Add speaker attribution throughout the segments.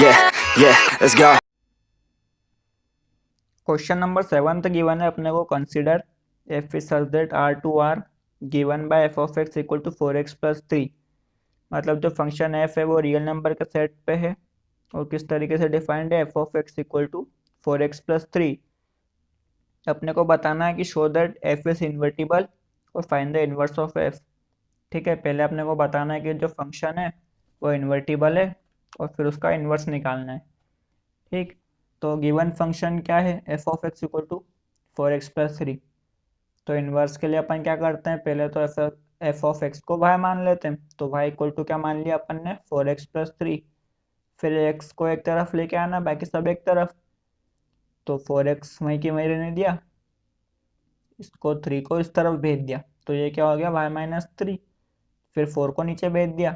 Speaker 1: let's go.
Speaker 2: Question number 7 given है अपने को, consider F is such that R to R given by F of x equal to 4x plus 3। मतलब जो function F है वो real number के set पे है और किस तरीके से डिफाइंड है, F of x equal to 4x plus 3। अपने को बताना है कि show that F is invertible और find the inverse of f. ठीक है, पहले अपने को बताना है कि जो फंक्शन है वो इन्वर्टिबल है और फिर उसका इनवर्स निकालना है। ठीक, तो गिवन फंक्शन क्या है, F of x equal to 4x plus 3। तो इनवर्स के लिए अपन क्या करते हैं, पहले तो एफ ऑफ एक्स को y मान लेते हैं। तो y इक्वल टू क्या मान लिया अपन ने, 4x प्लस 3। फिर x को एक तरफ लेके आना, बाकी सब एक तरफ। तो 4x वहीं की वहीं रहने दिया, इसको 3 को इस तरफ भेज दिया, तो ये क्या हो गया, y माइनस 3। फिर 4 को नीचे भेज दिया,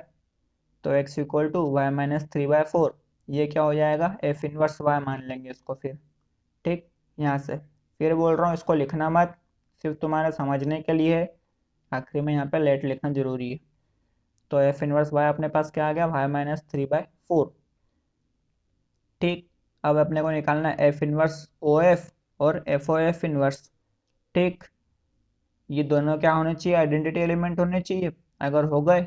Speaker 2: तो x equal to Y minus 3/4। ये क्या हो जाएगा, एफ इनवर्स y मान लेंगे इसको फिर। ठीक, यहाँ से फिर बोल रहा हूँ इसको लिखना मत, सिर्फ तुम्हारे समझने के लिए है। आखिरी में यहाँ पे लेट लिखना जरूरी है। तो एफ इनवर्स y अपने पास क्या आ गया, y माइनस 3/4। ठीक, अब अपने को निकालना है एफ इनवर्स ओ एफ और एफ ओ एफ इनवर्स। ठीक, ये दोनों क्या होने चाहिए, आइडेंटिटी एलिमेंट होने चाहिए। अगर हो गए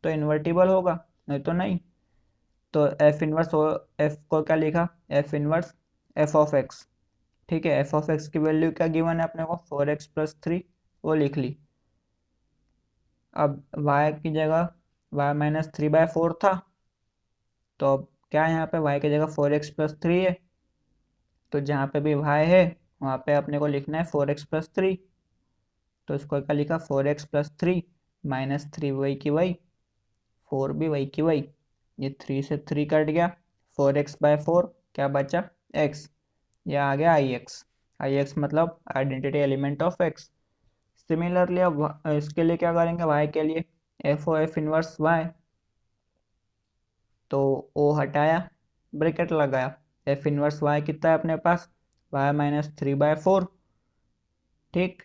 Speaker 2: तो इन्वर्टिबल होगा, नहीं तो नहीं। तो एफ इनवर्स एफ को क्या लिखा, F inverse F of x. ठीक है, एफ ऑफ एक्स की वैल्यू क्या गिवन है अपने को, 4x प्लस 3, वो लिख ली। अब y की जगह y माइनस 3/4 था, तो अब क्या है यहाँ पे, y की जगह 4x प्लस 3 है। तो जहाँ पे भी y है वहाँ पे अपने को लिखना है 4x प्लस 3। तो इसको क्या लिखा, 4x प्लस 3 माइनस 3 वही की वही, 4 भी वही की वही। ये 3 से 3 कट गया, 4x/4 क्या बचा, x। ये आ गया आई एक्स। आई एक्स मतलब identity element of X. Similarly अब इसके लिए क्या करेंगे, y के लिए F O F inverse y। तो o हटाया, ब्रैकेट लगाया, एफ इनवर्स y कितना है अपने पास, y माइनस 3/4। ठीक,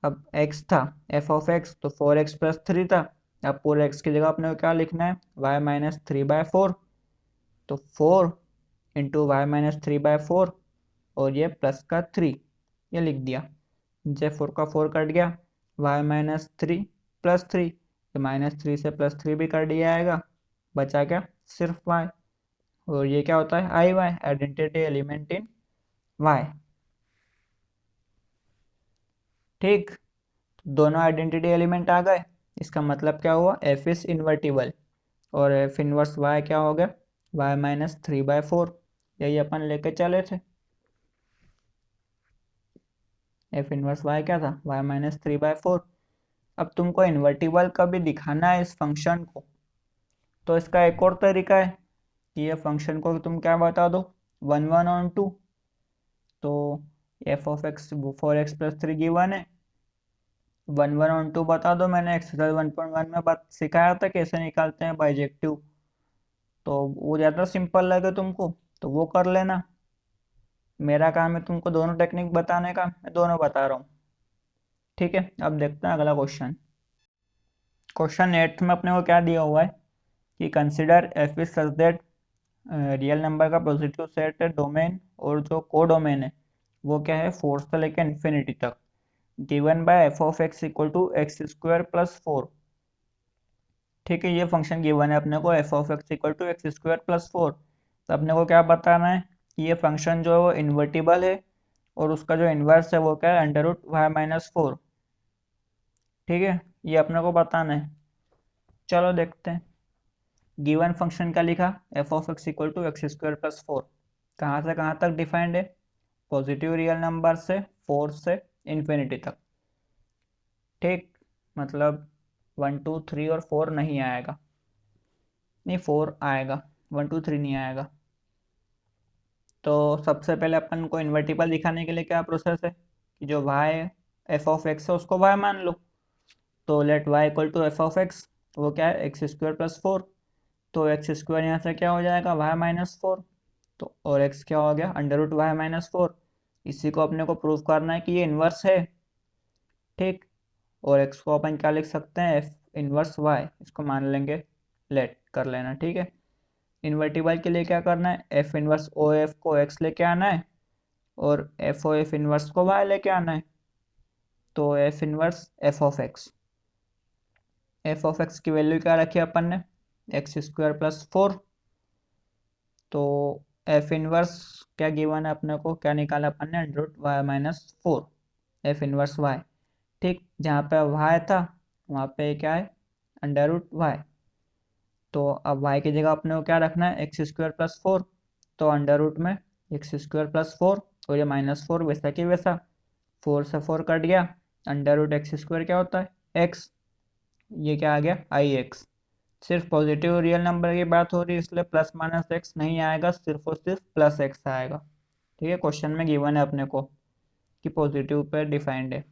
Speaker 2: अब x था, एफ ऑफ एक्स तो 4x प्लस 3 था। अब पूरे x की जगह अपने को क्या लिखना है, y माइनस 3/4। तो 4 इंटू वाई माइनस 3/4 और ये प्लस का 3, ये लिख दिया। नीचे 4 का 4 कट गया, y माइनस 3 प्लस 3, तो माइनस 3 से प्लस 3 भी कट ही आएगा, बचा क्या, सिर्फ y। और ये क्या होता है, I Y, identity element in y। ठीक, दोनों आइडेंटिटी एलिमेंट आ गए, इसका मतलब क्या हुआ, एफ इज इन्वर्टिबल। और एफ इनवर्स y क्या हो गया, y माइनस 3/4। यही अपन लेके चले थे, एफ इनवर्स y क्या था, y माइनस 3/4। अब तुमको इन्वर्टिबल कभी दिखाना है इस फंक्शन को, तो इसका एक और तरीका है कि ये फंक्शन को तुम क्या बता दो, 1 1 और 2। तो F of x 4x plus 3 given है, 1 1 और 2 बता दो। मैंने एक्सरसाइज 1.1 में बात सिखाया था कैसे निकालते हैं बाइजेक्टिव, तो वो ज़्यादा सिंपल लगे तुमको तो वो कर लेना। मेरा काम है तुमको दोनों टेक्निक बताने का, मैं दोनों बता रहा हूँ। ठीक है, अब देखते हैं अगला क्वेश्चन। क्वेश्चन 8 में अपने को क्या दिया हुआ है कि consider F is such that real number का पॉजिटिव सेट है डोमेन, और जो को डोमेन है वो क्या है, 4 से लेकर इन्फिनिटी तक, given by F of x equal to X square plus 4। ठीक है, ये फंक्शन गिवन है अपने को, F of x equal to X square plus 4। तो अपने को क्या बताना है कि ये फंक्शन जो है वो इन्वर्टिबल है और उसका जो इन्वर्स है वो क्या है, अंडर रूट y माइनस 4। ठीक है, ये अपने को बताना है। चलो देखते हैं। गिवन फंक्शन का लिखा, F of x equal to X square plus 4। कहाँ से कहाँ तक डिफाइंड है, पॉजिटिव रियल नंबर से 4 से इन्फिनिटी तक। ठीक, मतलब 1 2 3 और 4 नहीं आएगा, नहीं 4 आएगा, 1 2 3 नहीं आएगा। तो सबसे पहले अपन को इन्वर्टिबल दिखाने के लिए क्या प्रोसेस है कि जो y एफ ऑफ एक्स है उसको y मान लो। तो let y equal to F of X, वो क्या है, एक्स स्क्वायर प्लस 4। तो एक्स स्क्वायर यहाँ से क्या हो जाएगा, y-4। तो और x क्या हो गया, अंडर रूट y-4। इसी को अपने को प्रूव करना है कि ये इन्वर्स है। ठीक, और x को अपन क्या लिख सकते हैं, एफ इन्वर्स y, इसको मान लेंगे, लेट कर लेना। ठीक है, इन्वर्टिबल के लिए क्या करना है, एफ इनवर्स ओ एफ को एक्स लेके आना है और एफ ओ एफ इनवर्स को वाई लेके आना है। तो F inverse F of x की वैल्यू क्या रखी अपन ने, एक्स स्क्वायर प्लस 4। तो एफ इनवर्स क्या गिवन है अपने को, क्या निकाला अपन ने, under root Y minus 4 F inverse Y. ठीक, जहाँ पे वाई था वहाँ पे क्या है, अंडर रूट वाई। तो अब वाई की जगह अपने को क्या रखना है, एक्स स्क्वायर प्लस 4। तो अंडर रूट में एक्स स्क्वायर प्लस 4 और ये माइनस 4 वैसा कि वैसा, 4 से 4 कट गया। अंडर रूट एक्स स्क्वायर क्या होता है, एक्स। ये क्या आ गया, आई एक्स। सिर्फ पॉजिटिव रियल नंबर की बात हो रही है इसलिए प्लस माइनस एक्स नहीं आएगा, सिर्फ और सिर्फ प्लस एक्स आएगा। ठीक है, क्वेश्चन में गिवन है अपने को कि पॉजिटिव पे डिफाइंड है,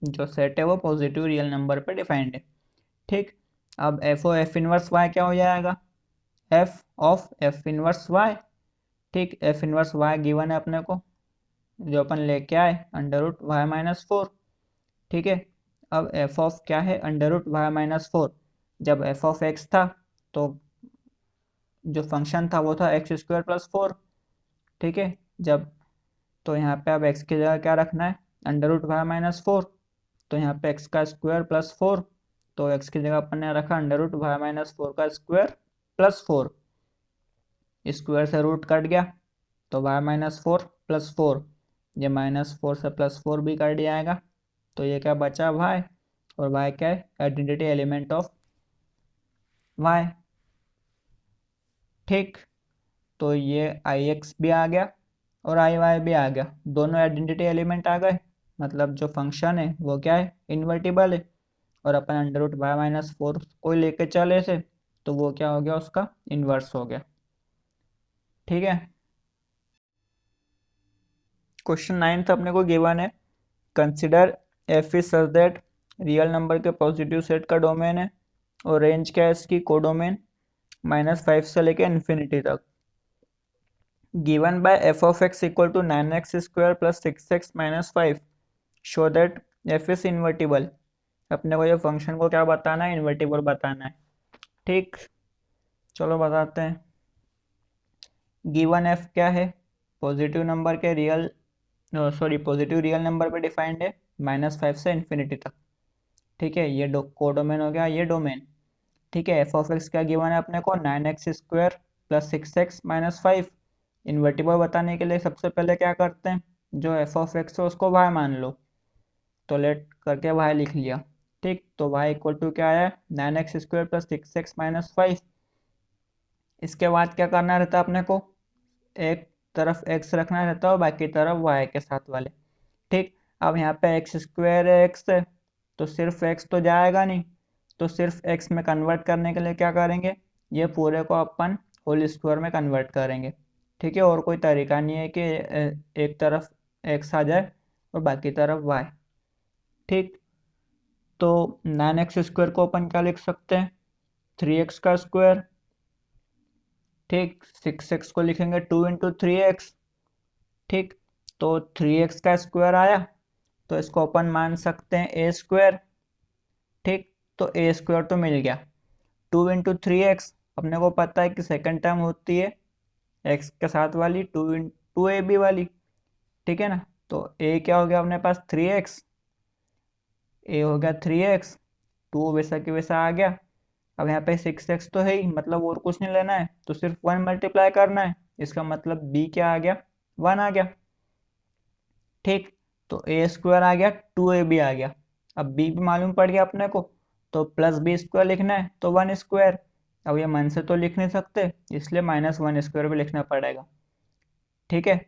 Speaker 2: जो सेट है वो पॉजिटिव रियल नंबर पे डिफाइंड है। ठीक, अब F O F inverse Y क्या हो जाएगा, F of F inverse Y. ठीक, एफ इनवर्स वाई गिवन है अपने को, जो अपन लेके आए अंडर रूट वाई माइनस 4। ठीक है, अब एफ ऑफ क्या है, अंडर रूट वाई माइनस 4। जब एफ ऑफ एक्स था तो जो फंक्शन था वो था एक्स स्क्वायर प्लस 4। ठीक है, जब, तो यहाँ पे अब एक्स की जगह क्या रखना है, अंडर रूट वाई माइनस 4। तो यहाँ पे एक्स का स्क्वायर प्लस 4। तो एक्स की जगह अपन ने रखा अंडर रूट वाई माइनस 4 का स्क्वायर प्लस 4। स्क्वायर से रूट कट गया तो वाई माइनस 4 प्लस 4, ये माइनस 4 से प्लस 4 भी कट जाएगा। तो ये क्या बचा, वाई। और वाई क्या है, आइडेंटिटी एलिमेंट ऑफ वाई। ठीक, तो ये आई एक्स भी आ गया और आई वाई भी आ गया, दोनों आइडेंटिटी एलिमेंट आ गए। मतलब जो फंक्शन है वो क्या है, इन्वर्टिबल है। और अपन अंडर रूट वाई माइनस 4 को लेके चले थे तो वो क्या हो गया, उसका इन्वर्स हो गया। ठीक है, क्वेश्चन 9 अपने को गिवन है, consider F is such that real number के पॉजिटिव सेट का डोमेन है और रेंज क्या है इसकी, कोडोमेन -5 से लेके इन्फिनिटी तक। Given by F of x equal to 9x square plus 6x minus 5 show that F is invertible. अपने को ये फंक्शन को क्या बताना है, इन्वर्टिबल बताना है। ठीक, चलो बताते हैं। गिवन एफ क्या है, पॉजिटिव नंबर के रियल, पॉजिटिव रियल नंबर पे डिफाइंड है -5 से इन्फिनिटी तक। ठीक है, ये कोडोमेन हो गया, ये डोमेन। ठीक है, एफ ऑफ एक्स क्या गिवन है अपने को, 9x square plus 6x minus 5। Invertible बताने के लिए सबसे पहले क्या करते हैं, जो एफ ऑफ एक्स है उसको y मान लो। तो लेट करके y लिख लिया। ठीक, तो y इक्वल टू क्या आया, 9x square plus 6x minus 5। इसके बाद क्या करना रहता है अपने को, एक तरफ x रखना रहता है और बाकी तरफ y के साथ वाले। ठीक, अब यहाँ पे एक्स स्क्वायर है, एक्स है, तो सिर्फ एक्स तो जाएगा नहीं, तो सिर्फ एक्स में कन्वर्ट करने के लिए क्या करेंगे, ये पूरे को अपन होल स्क्वायर में कन्वर्ट करेंगे। ठीक है, और कोई तरीका नहीं है कि एक तरफ एक्स आ जाए और बाकी तरफ वाई। ठीक, तो 9x स्क्वायर को अपन क्या लिख सकते हैं, 3x का स्क्वायर। ठीक, 6x को लिखेंगे 2 इंटू 3x। ठीक, तो 3x का स्क्वायर आया तो इसको अपन मान सकते हैं ए स्क्वायर। ठीक, तो ए स्क्वायर तो मिल गया। 2 इंटू 3x, अपने को पता है कि सेकंड टर्म होती है एक्स के साथ वाली, 2ab वाली। ठीक है ना, तो ए क्या हो गया अपने पास, 3x। ए हो गया 3x, 2 वैसा कि वैसा आ गया। अब यहाँ पे 6x तो है ही, मतलब और कुछ नहीं लेना है, तो सिर्फ 1 मल्टीप्लाई करना है। इसका मतलब b क्या आ गया, 1 आ गया। ठीक, तो ए स्क्वायर आ गया, 2ab आ गया। अब b भी मालूम पड़ गया अपने को, तो प्लस बी स्क्वायर लिखना है तो 1 स्क्वायर। अब ये मन से तो लिख नहीं सकते, इसलिए -1 स्क्वायर भी लिखना पड़ेगा। ठीक है,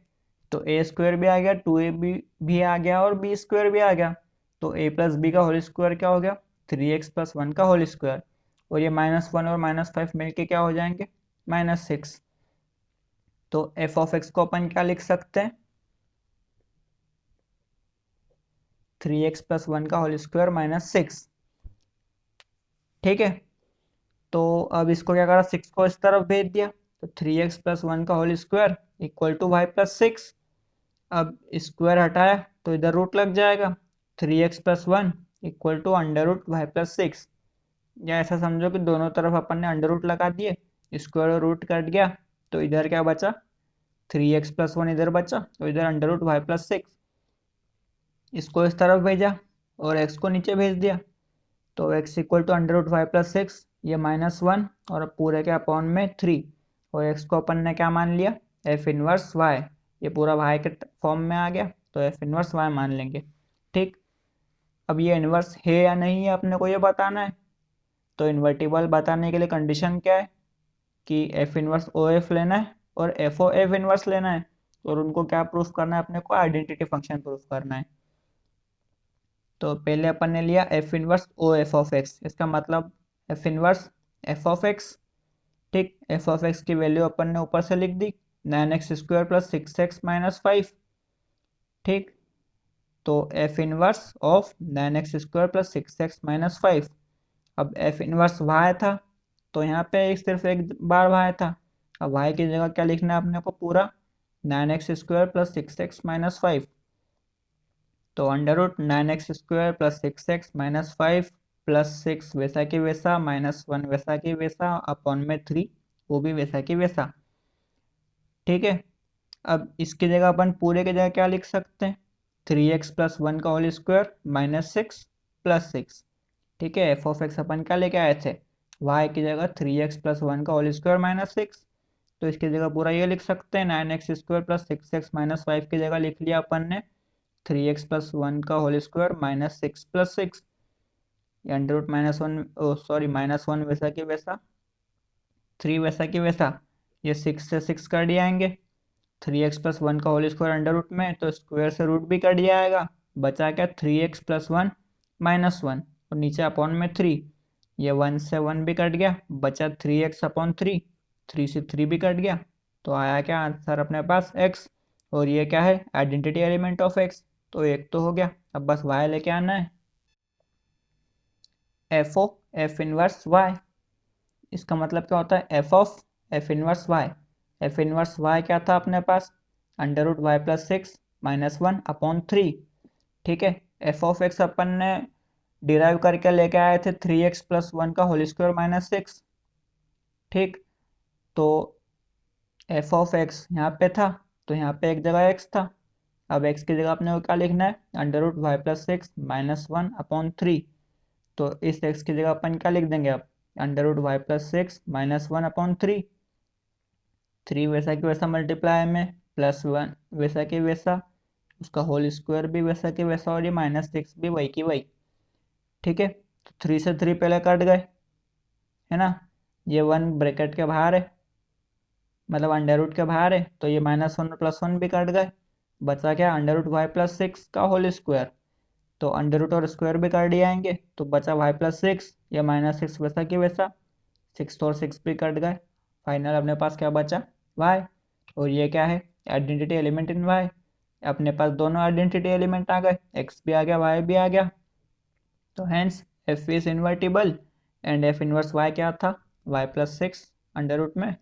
Speaker 2: तो ए स्क्वायर भी आ गया, 2ab भी आ गया और बी स्क्वायर भी आ गया। तो a प्लस बी का होल स्क्वायर क्या हो गया, 3x प्लस 1 का होल स्क्वायर। और ये -1 और -5 मिलके क्या हो जाएंगे, -6। तो एफ ऑफ एक्स को अपन क्या लिख सकते हैं, 3x प्लस 1 का होल स्क्वायर -6। ठीक है, तो अब इसको क्या करा, 6 को इस तरफ भेज दिया, तो 3x प्लस 1 का whole square equal to Y plus 6। अब स्क्वायर हटाया तो इधर रूट लग जाएगा, 3x plus 1 equal to under root Y plus 6। या ऐसा समझो कि दोनों तरफ अपन ने अंडर रूट लगा दिए, स्क्वायर रूट कट गया तो इधर क्या बचा, 3x+1 इधर बचा, तो इधर √y+6 इसको इस तरफ भेजा और x को नीचे भेज दिया, तो x इक्वल टू √y+6, ये -1 और पूरे के अपॉन में 3, और x को अपन ने क्या मान लिया, f इनवर्स y, ये पूरा y के फॉर्म में आ गया तो f इनवर्स y मान लेंगे। ठीक, अब ये इनवर्स है या नहीं है अपने को ये बताना है, तो इन्वर्टिबल बताने के लिए कंडीशन क्या है कि f इनवर्स OF लेना है और FOF इनवर्स लेना है, और उनको क्या प्रूफ करना है अपने को, आइडेंटिटी फंक्शन प्रूफ करना है। तो पहले अपन ने लिया f inverse OF of x, इसका मतलब f inverse f of x। ठीक, f ऑफ x की वैल्यू अपन ने ऊपर से लिख दी, 9x² + 6x - 5। ठीक, तो f inverse of 9x² + 6x - 5। अब f इनवर्स y था तो यहाँ पे सिर्फ एक बार y था, अब y की जगह क्या लिखना है अपने को, पूरा 9x² + 6x - 5। तो √9x² + 6x - 5 + 6 वैसा की वैसा, -1 वैसा की वैसा, अपॉन में 3 वो भी वैसा की वैसा। ठीक है, अब इसकी जगह अपन पूरे की जगह क्या लिख सकते हैं, 3x+1 का होल स्क्वायर -6 + 6। ठीक है, f ऑफ x अपन क्या लेके आए थे, y की जगह 3x+1 का होल स्क्वायर -6, तो इसकी जगह पूरा ये लिख सकते हैं, 9x² + 6x - 5 की जगह लिख लिया अपन ने 3x+1 का होल स्क्वायर -6 + 6, -1 वैसा की वैसा, 3 वैसा की वैसा, ये 6 से 6 कट जाएंगे, 3x+1 का होल स्क्वायर अंडर रूट में तो स्क्वायर से रूट भी कट जाएगा, बचा क्या 3x+1 -1 और नीचे अपॉन में 3, ये 1 से 1 भी कट गया, बचा 3x/3, 3 से 3 भी कट गया, तो आया क्या आंसर अपने पास x, और ये क्या है, आइडेंटिटी एलिमेंट ऑफ x, तो एक तो हो गया। अब बस y लेके आना है, f इनवर्स y, इसका मतलब क्या होता है, f inverse y। f inverse y क्या था अपने पास, √y+6 -1/3। ठीक है, f ऑफ x अपन ने डिराइव करके लेके आए थे 3x+1 का होल स्क्वायर -6। ठीक, तो f ऑफ x यहाँ पे था तो यहाँ पे एक जगह x था, अब x की जगह अपने को क्या लिखना है, √y+6 -1/3, तो इस x की जगह अपन क्या लिख देंगे अब, √y+6 -1/3, 3 वैसा की वैसा मल्टीप्लाई में +1 वैसा की वैसा, उसका होल स्क्वायर भी वैसा की वैसा, और ये -6 भी वही की वही। ठीक है, तो 3 से 3 पहले कट गए, है ना, ये 1 ब्रैकेट के बाहर है, मतलब अंडर रूट के बाहर है, तो ये -1 + 1 भी कट गए, बचा क्या √y+6 का होल स्क्वायर, तो अंडर रूट और स्क्वायर भी कर दिए आएंगे, तो बचा y+6, या -6 वैसा की वैसा, 6 और 6 भी कट गए, फाइनल अपने पास क्या बचा, y, और ये क्या है, आइडेंटिटी एलिमेंट इन y। अपने पास दोनों आइडेंटिटी एलिमेंट आ गए, x भी आ गया y भी आ गया, तो hence f is invertible and f inverse y क्या था, y+6 अंडर रूट में,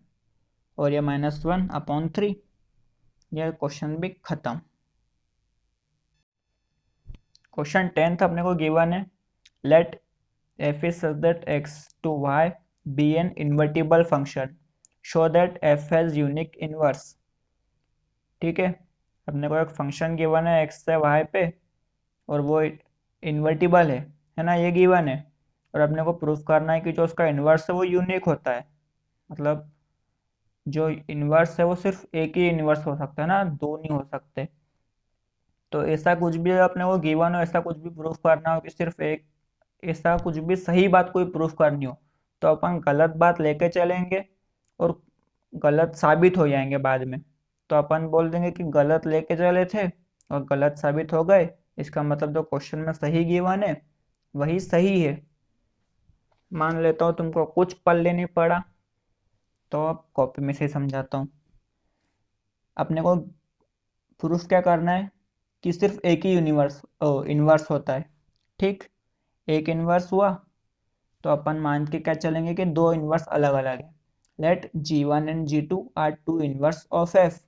Speaker 2: और ये -1/3। यह क्वेश्चन भी खत्म। क्वेश्चन 10 अपने को गिवन है, late f is such that x to y be an invertible function, show that f has unique inverse। ठीक है, अपने को एक फंक्शन गिवन है x से y पे और वो इन्वर्टिबल है ना, ये गिवन है, और अपने को प्रूफ करना है कि जो उसका इन्वर्स है वो यूनिक होता है, मतलब जो इन्वर्स है वो सिर्फ एक ही इन्वर्स हो सकता है ना, दो नहीं हो सकते। तो ऐसा कुछ भी अपने को गिवन हो, ऐसा कुछ भी प्रूफ करना हो कि सिर्फ एक, ऐसा कुछ भी सही बात कोई प्रूफ करनी हो, तो अपन गलत बात लेके चलेंगे और गलत साबित हो जाएंगे बाद में, तो अपन बोल देंगे कि गलत लेके चले थे और गलत साबित हो गए, इसका मतलब जो क्वेश्चन में सही गिवन है वही सही है। मान लेता हूँ तुमको कुछ पढ़ नहीं पड़ा, तो अब कॉपी में से समझाता हूँ। अपने को प्रूफ क्या करना है कि सिर्फ एक ही इनवर्स होता है। ठीक, एक इनवर्स हुआ तो अपन मान के क्या चलेंगे कि दो इनवर्स अलग अलग है, let G1 and G2 are two inverse of F।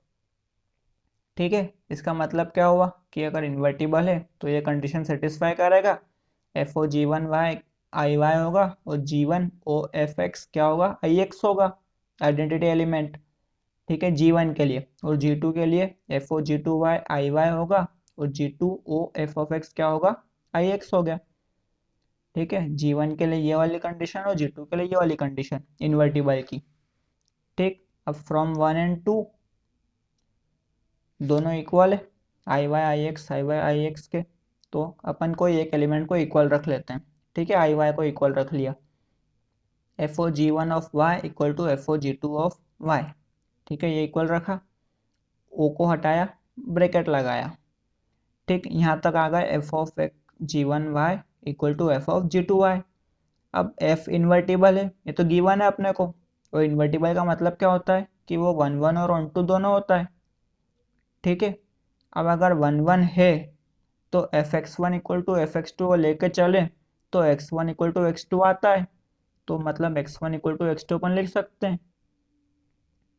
Speaker 2: ठीक है, इसका मतलब क्या हुआ कि अगर इन्वर्टिबल है तो ये कंडीशन सेटिस्फाई करेगा, FOG1 y IY होगा और G1 OFX क्या होगा, IX होगा। आइडेंटिटी एलिमेंट, ठीक है, G1 के लिए, और G2 के लिए FO G2Y IY होगा, और G2O F ऑफ X क्या होगा, IX हो गया। ठीक है, G1 के लिए ये वाली कंडीशन और G2 के लिए ये वाली कंडीशन इन्वर्टिबल की। ठीक, अब फ्रॉम 1 एंड 2 दोनों इक्वल है, IY IX के, तो अपन कोई एक एलिमेंट को इक्वल रख लेते हैं। ठीक है, IY को इक्वल रख लिया, FO G1 of Y equal to FO G2 of Y। ठीक है, ये इक्वल रखा, O को हटाया, ब्रैकेट लगाया। ठीक, यहाँ तक आ गए F of G1Y equal to F of G2Y। अब F इन्वर्टिबल है, ये तो गिवन है अपने को, और इन्वर्टिबल का मतलब क्या होता है कि वो 1 1 और 1 2 दोनों होता है। ठीक है, अब अगर 1 1 है तो fx1 इक्वल टू fx2 को लेके चले तो x1 इक्वल टू x2 आता है, तो मतलब x1 इक्वल टू x2 अपन लिख सकते हैं।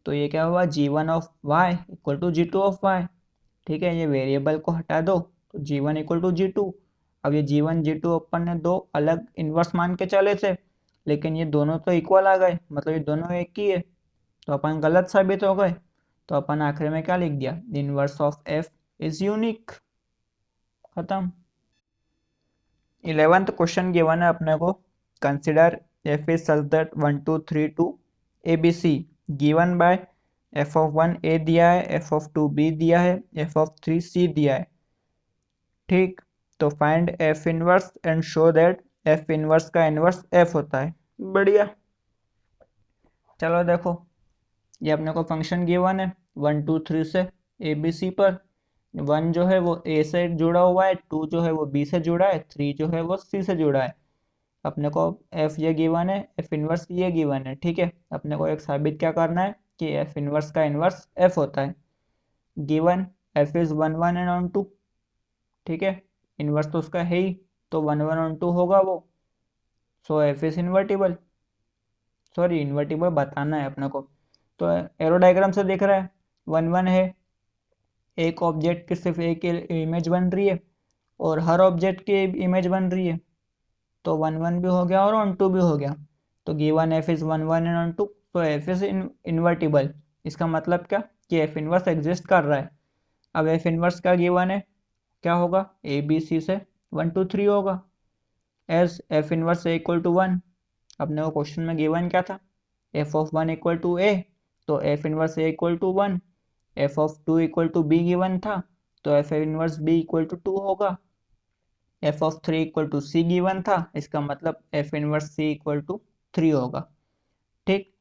Speaker 2: तो ये क्या हुआ, G1 of y equal to G2 of y। ठीक है, ये वेरिएबल को हटा दो तो G1 इक्वल टू G2। अब ये G1 G2 अपन ने दो अलग इन्वर्स मान के चले थे, लेकिन ये दोनों तो इक्वल आ गए, मतलब ये दोनों एक ही है, तो अपन गलत साबित हो गए। तो अपन आखिर में क्या लिख दिया, inverse of f is unique. खत्म। 11th क्वेश्चन गिवन है अपने को, consider f is such that 1 2 3 2 ABC given by f of 1 a दिया है, f ऑफ 2 b दिया है, f ऑफ 3 c दिया है। ठीक, तो find f inverse and show that f inverse का इनवर्स f होता है। बढ़िया, चलो देखो, ये अपने को फंक्शन गिवन है 1 2 3 से ABC पर। 1 जो है वो a से जुड़ा हुआ है, 2 जो है वो b से जुड़ा है, 3 जो है वो c से जुड़ा है। अपने को f ये गिवन है, f इनवर्स ये गिवन है। ठीक है, अपने को एक साबित क्या करना है कि f इनवर्स का इनवर्स f होता है। Given f is 1 1 and 1 2। ठीक है, इनवर्स तो उसका है ही, तो 1 1 और 2 होगा वो, सो f is invertible. Sorry, invertible बताना है अपने को, तो एरो डायग्राम से दिख रहा है 1 1 है, एक ऑब्जेक्ट की सिर्फ एक इमेज बन रही है और हर ऑब्जेक्ट की इमेज बन रही है, तो 1 1 भी हो गया और 1 2 भी हो गया। तो गिवन एफ इज 1 1 एंड 1 2, तो एफ इज इन्वर्टिबल। इसका मतलब क्या कि एफ इनवर्स एग्जिस्ट कर रहा है। अब एफ इनवर्स का गिवन है, क्या होगा, ए बी सी से 1 2 3 होगा, as F inverse A equal to 1। अपने को क्वेश्चन में गिवन क्या था, F of 1 equal to A, तो F inverse A equal to 1। F of 2 equal to B given था, तो F inverse B equal to 2 होगा। F of 3 equal to C given था, इसका मतलब F inverse C equal to 3 होगा। ठीक,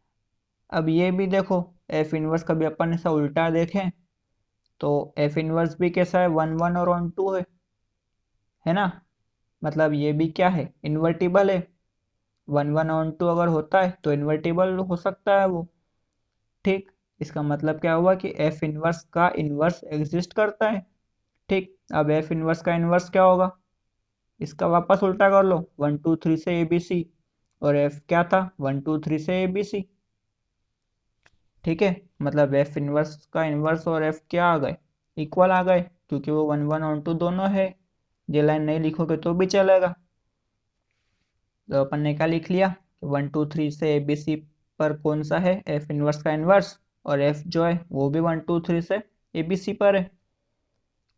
Speaker 2: अब ये भी देखो, एफ इनवर्स कभी अपन ऐसा उल्टा देखें तो एफ इनवर्स भी कैसा है, 1 1 और 1 2 है ना, मतलब ये भी क्या है, इन्वर्टिबल है। 1 1 और 2 अगर होता है तो इन्वर्टिबल हो सकता है वो। ठीक, इसका मतलब क्या हुआ कि एफ इनवर्स का इनवर्स एग्जिस्ट करता है। ठीक, अब एफ इनवर्स का इनवर्स क्या होगा, इसका वापस उल्टा कर लो, 1 2 3 से ए बी सी, और एफ क्या था, 1 2 3 से ए बी सी। ठीक है, मतलब एफ इनवर्स का इनवर्स और एफ क्या आ गए, इक्वल आ गए, क्योंकि वो 1 1 और 2 दोनों है। ये लाइन नहीं लिखोगे तो भी चलेगा। तो अपन ने क्या लिख लिया, 1 2 3 से ए बी सी पर कौन सा है, एफ इनवर्स का इनवर्स, और एफ जो है वो भी 1 2 3 से ए बी सी पर है,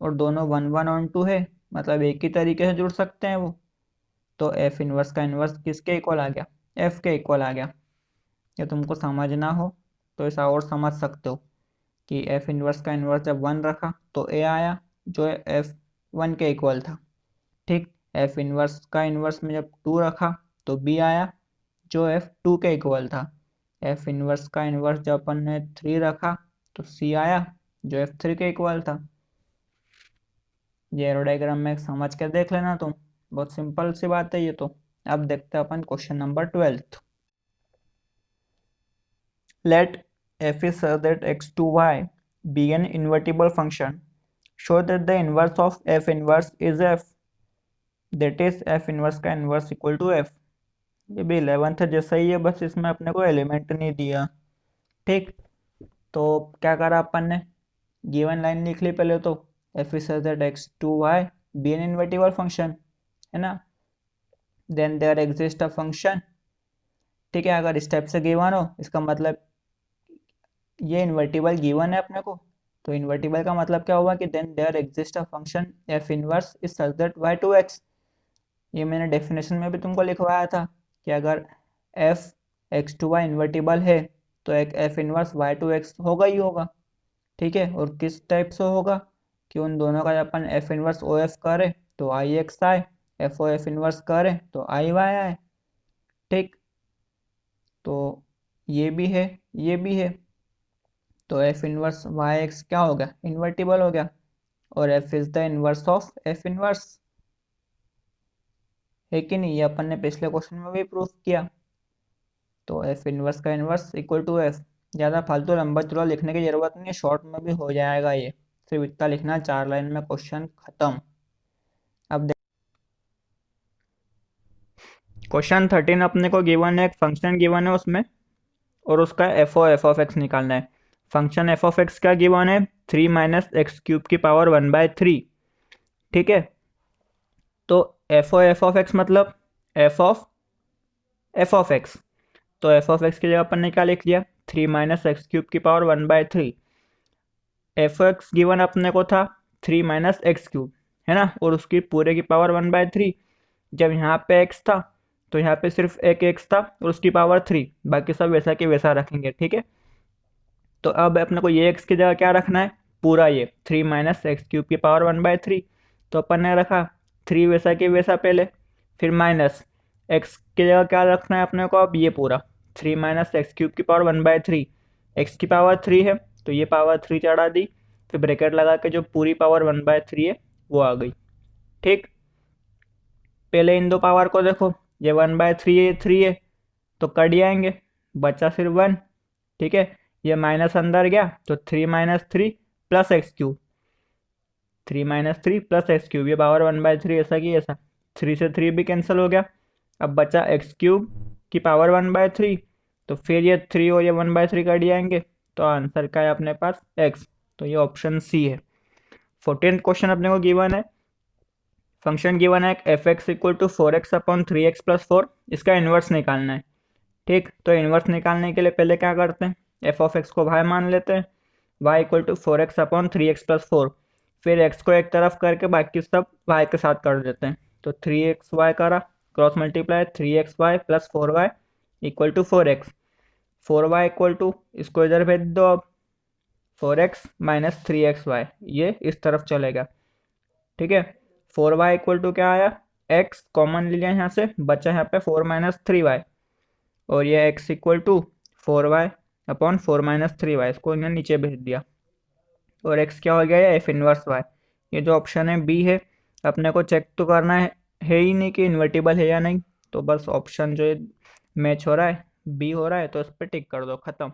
Speaker 2: और दोनों 1 1 और 2 है, मतलब एक ही तरीके से जुड़ सकते हैं वो। तो एफ इनवर्स का इनवर्स किसके इक्वल आ गया, एफ के इक्वल आ गया। या तुमको समझना हो तो ऐसा और समझ सकते हो कि एफ इनवर्स का इनवर्स जब 1 रखा तो ए आया, जो एफ 1 के इक्वल था। ठीक, एफ इनवर्स का इनवर्स में जब 2 रखा तो बी आया, जो एफ 2 के इक्वल था। एफ इनवर्स का इनवर्स जब अपन ने 3 रखा तो सी आया, जो एफ 3 के इक्वल था। ये एरो डायग्राम में समझ के देख लेना तुम, बहुत सिंपल सी बात है ये तो। अब देखते हैं अपन question number 12। Let f is such that x to y be an invertible function. Show that the inverse of f inverse is f, that is f inverse का inverse equal to f। ये भी 11th जैसा ही है, बस इसमें अपने को element नहीं दिया। ठीक, तो क्या करा अपन ने, गिवन लाइन लिख ली पहले तो, f is such that x to y be an invertible function, है ना, then there exists a function। ठीक है, अगर स्टेप से गिवन हो इसका मतलब ये इन्वर्टिबल गिवन है अपने को, तो इन्वर्टिबल का मतलब क्या हुआ कि then there exist a function F inverse is such that Y to X. ये मैंने डेफिनेशन में भी तुमको लिखवाया था कि अगर F X to Y invertible है तो एक F inverse Y to X होगा ही होगा। ठीक है, और किस टाइप से होगा कि उन दोनों का जब अपन एफ इनवर्स ओ एफ करें तो आई एक्स आए, एफ ओ एफ इनवर्स करें तो आई वाई आए। ठीक, तो ये भी है, ये भी है, तो एफ इनवर्स वाई एक्स क्या हो गया, इन्वर्टिबल हो गया, और F is the inverse of F inverse, है कि नहीं? ये अपन ने पिछले क्वेश्चन में भी प्रूफ किया। तो एफ इनवर्स का इनवर्स इक्वल टू एफ। ज़्यादा फालतू लंबा चौड़ा लिखने की जरूरत नहीं है, शॉर्ट में भी हो जाएगा ये। सिर्फ इतना लिखना, 4 लाइन में क्वेश्चन खत्म। अब क्वेश्चन 13 अपने को गिवन है, एक फंक्शन गिवन है उसमें, और उसका एफ ऑफ एक्स निकालना है। फंक्शन एफ ऑफ एक्स क्या गिवन है, 3 माइनस एक्स क्यूब की पावर 1/3। ठीक है, तो एफ ऑफ एक्स मतलब एफ ऑफ एक्स, तो एफ ऑफ एक्स की जगह अपन ने क्या लिख लिया, 3 माइनस एक्स क्यूब की पावर 1/3। एफ एक्स गिवन अपने को था 3 माइनस एक्स क्यूब, है ना, और उसकी पूरे की पावर 1/3। जब यहाँ पे एक्स था तो यहाँ पे सिर्फ एक एक्स था और उसकी पावर 3, बाकी सब वैसा के वैसा रखेंगे। ठीक है, तो अब अपने को ये एक्स की जगह क्या रखना है, पूरा ये 3 माइनस एक्स क्यूब की पावर 1/3। तो अपन ने रखा 3 वैसा के वैसा पहले, फिर माइनस एक्स की जगह क्या रखना है अपने को, अब ये पूरा 3 माइनस एक्स क्यूब की पावर 1/3। एक्स की पावर 3 है तो ये पावर 3 चढ़ा दी, फिर ब्रैकेट लगा के जो पूरी पावर 1/3 है वो आ गई। ठीक, पहले इन दो पावर को देखो, ये 1/3 है, ये 3 है, तो कट जाएंगे, बचा सिर्फ 1। ठीक है, ये माइनस अंदर गया तो 3 - 3 plus x cube, 3 - 3 plus x cube, ये पावर 1/3 ऐसा की ऐसा, 3 से 3 भी कैंसिल हो गया। अब बचा एक्स क्यूब की पावर 1/3, तो फिर ये 3 और ये 1/3 कट जाएंगे, तो आंसर क्या है अपने पास, एक्स। तो ये ऑप्शन सी है। 14th क्वेश्चन अपने को गिवन है, फंक्शन गिवन है F X equal to 4x upon 3x plus 4, इसका इन्वर्स निकालना है। ठीक, तो इन्वर्स निकालने के लिए पहले क्या करते हैं, एफ ऑफ एक्स को वाई मान लेते हैं, y equal to 4x upon 3x plus 4, फिर एक्स को एक तरफ करके बाकी सब वाई के साथ कर देते हैं, तो 3x y करा, cross multiply 3xy plus 4y equal to 4x, 4y equal to, इसको इधर भेज दो अब, 4x माइनस 3xy, ये इस तरफ चलेगा। ठीक है, 4y इक्वल टू क्या आया, x कॉमन ले लिया यहाँ से, बचा यहाँ पे 4 - 3y, और ये x equal to 4y upon 4 - 3y, इसको इन्हें नीचे भेज दिया, और x क्या हो गया, ये एफ इनवर्स y। ये जो ऑप्शन है बी है, अपने को चेक तो करना है ही नहीं कि इन्वर्टिबल है या नहीं, तो बस ऑप्शन जो मैच हो रहा है बी हो रहा है, तो इस पर टिक कर दो, खत्म।